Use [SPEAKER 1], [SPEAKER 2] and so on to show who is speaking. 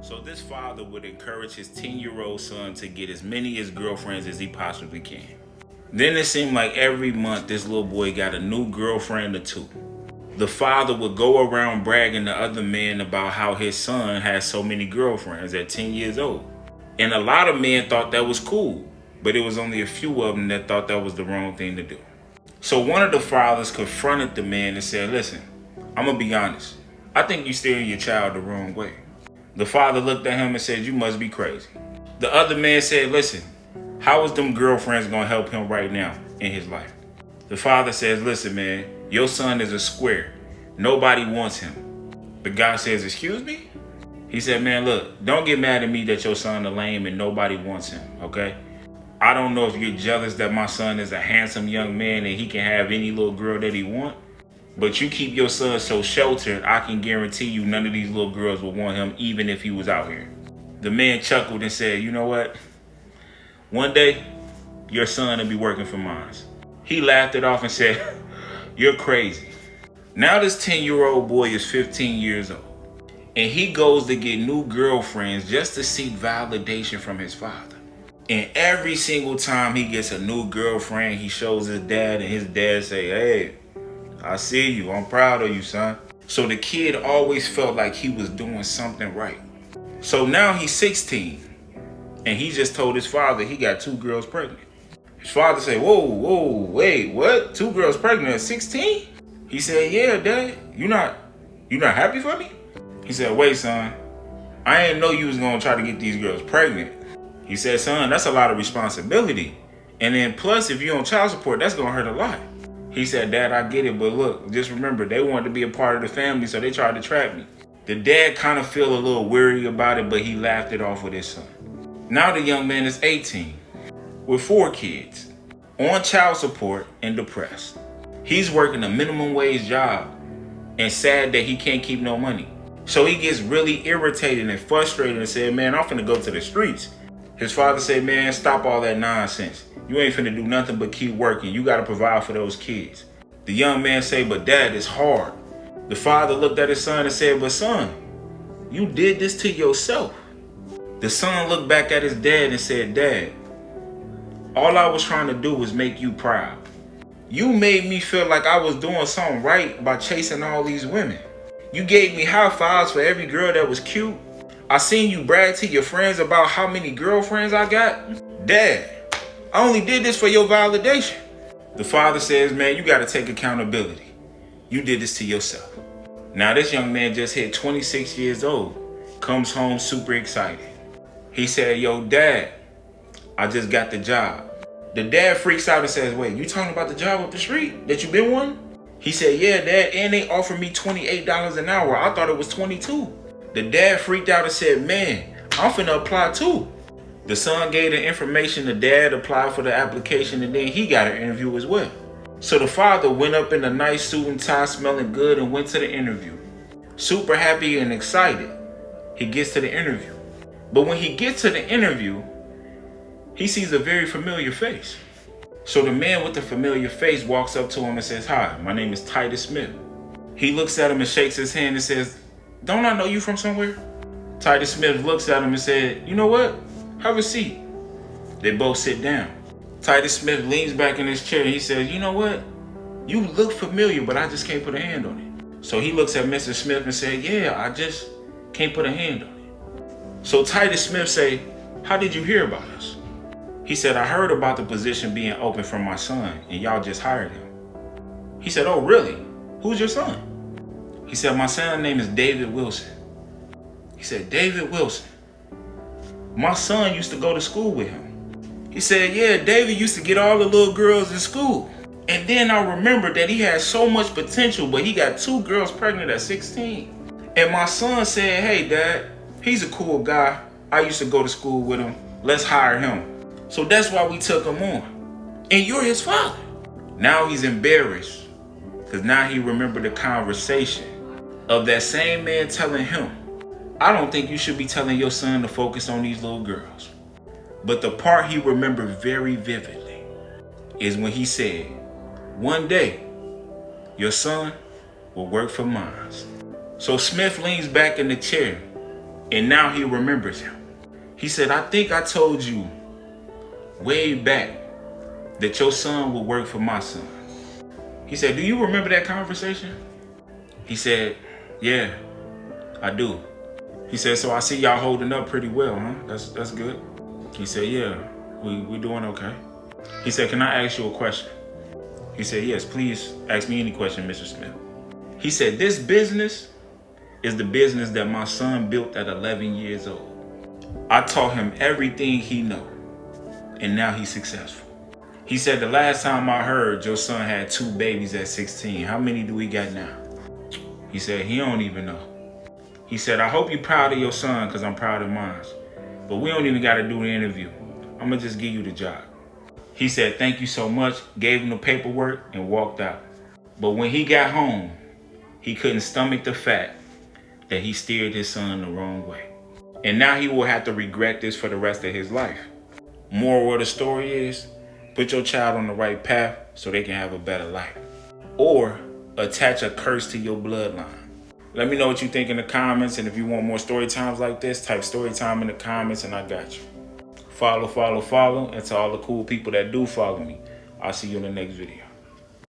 [SPEAKER 1] So this father would encourage his 10-year-old son to get as many as girlfriends as he possibly can. Then it seemed like every month this little boy got a new girlfriend or two. The father would go around bragging to other men about how his son had so many girlfriends at 10 years old. And a lot of men thought that was cool, but it was only a few of them that thought that was the wrong thing to do. So one of the fathers confronted the man and said, listen, I'm going to be honest. I think you steering your child the wrong way. The father looked at him and said, you must be crazy. The other man said, listen, how is them girlfriends going to help him right now in his life? The father says, listen, man, your son is a square. Nobody wants him. The guy says, excuse me? He said, man, look, don't get mad at me that your son is lame and nobody wants him, okay? I don't know if you're jealous that my son is a handsome young man and he can have any little girl that he wants. But you keep your son so sheltered, I can guarantee you none of these little girls will want him even if he was out here. The man chuckled and said, you know what? One day, your son will be working for mine. He laughed it off and said, you're crazy. Now this 10-year-old boy is 15 years old. And he goes to get new girlfriends just to seek validation from his father. And every single time he gets a new girlfriend, he shows his dad and his dad say, hey, I see you. I'm proud of you, son. So the kid always felt like he was doing something right. So now he's 16 and he just told his father he got 2 girls pregnant. His father said, whoa, wait, what? 2 girls pregnant at 16? He said, yeah, Dad, you not happy for me? He said, wait, son, I didn't know you was gonna try to get these girls pregnant. He said, son, that's a lot of responsibility. And then plus, if you're on child support, that's gonna hurt a lot. He said, Dad, I get it, but look, just remember, they wanted to be a part of the family, so they tried to trap me. The dad kind of feel a little weary about it, but he laughed it off with his son. Now the young man is 18, with 4 kids, on child support and depressed. He's working a minimum wage job and sad that he can't keep no money. So he gets really irritated and frustrated and said, man, I'm finna go to the streets. His father said, man, stop all that nonsense. You ain't finna do nothing but keep working. You gotta provide for those kids. The young man said, but Dad, it's hard. The father looked at his son and said, but son, you did this to yourself. The son looked back at his dad and said, Dad, all I was trying to do was make you proud. You made me feel like I was doing something right by chasing all these women. You gave me high fives for every girl that was cute. I seen you brag to your friends about how many girlfriends I got. Dad, I only did this for your validation. The father says, man, you gotta take accountability. You did this to yourself. Now this young man just hit 26 years old, comes home super excited. He said, yo, Dad, I just got the job. The dad freaks out and says, wait, you talking about the job up the street that you been wanting? He said, yeah, Dad, and they offered me $28 an hour. I thought it was 22. The dad freaked out and said, man, I'm finna apply too. The son gave the information, the dad applied for the application, and then he got an interview as well. So the father went up in a nice suit and tie, smelling good, and went to the interview. Super happy and excited. He gets to the interview. But when he gets to the interview, he sees a very familiar face. So the man with the familiar face walks up to him and says, hi, my name is Titus Smith. He looks at him and shakes his hand and says, don't I know you from somewhere? Titus Smith looks at him and said, you know what? Have a seat. They both sit down. Titus Smith leans back in his chair and he says, you know what? You look familiar, but I just can't put a hand on it. So he looks at Mr. Smith and said, yeah, I just can't put a hand on it. So Titus Smith say, how did you hear about us? He said, I heard about the position being open for my son and y'all just hired him. He said, oh, really? Who's your son? He said, my son's name is David Wilson. He said, David Wilson. My son used to go to school with him. He said, yeah, David used to get all the little girls in school. And then I remembered that he had so much potential, but he got 2 girls pregnant at 16. And my son said, hey, Dad, he's a cool guy. I used to go to school with him. Let's hire him. So that's why we took him on. And you're his father. Now he's embarrassed because now he remembered the conversation of that same man telling him, I don't think you should be telling your son to focus on these little girls. But the part he remembered very vividly is when he said, one day, your son will work for mine. So Smith leans back in the chair And now he remembers him. He said, I think I told you way back that your son will work for my son. He said, do you remember that conversation? He said, yeah, I do. He said, so I see y'all holding up pretty well, huh? That's good. He said, yeah, we doing okay. He said, can I ask you a question? He said, yes, please ask me any question, Mr. Smith. He said, this business is the business that my son built at 11 years old. I taught him everything he know, and now he's successful. He said, the last time I heard your son had 2 babies at 16. How many do we got now? He said, he don't even know. He said, I hope you're proud of your son because I'm proud of mine. But we don't even got to do the interview. I'm going to just give you the job. He said, thank you so much, gave him the paperwork, and walked out. But when he got home, he couldn't stomach the fact that he steered his son the wrong way. And now he will have to regret this for the rest of his life. Moral of the story is, put your child on the right path so they can have a better life. Or attach a curse to your bloodline. Let me know what you think in the comments, and if you want more story times like this, type story time in the comments and I got you. Follow, and to all the cool people that do follow me, I'll see you in the next video.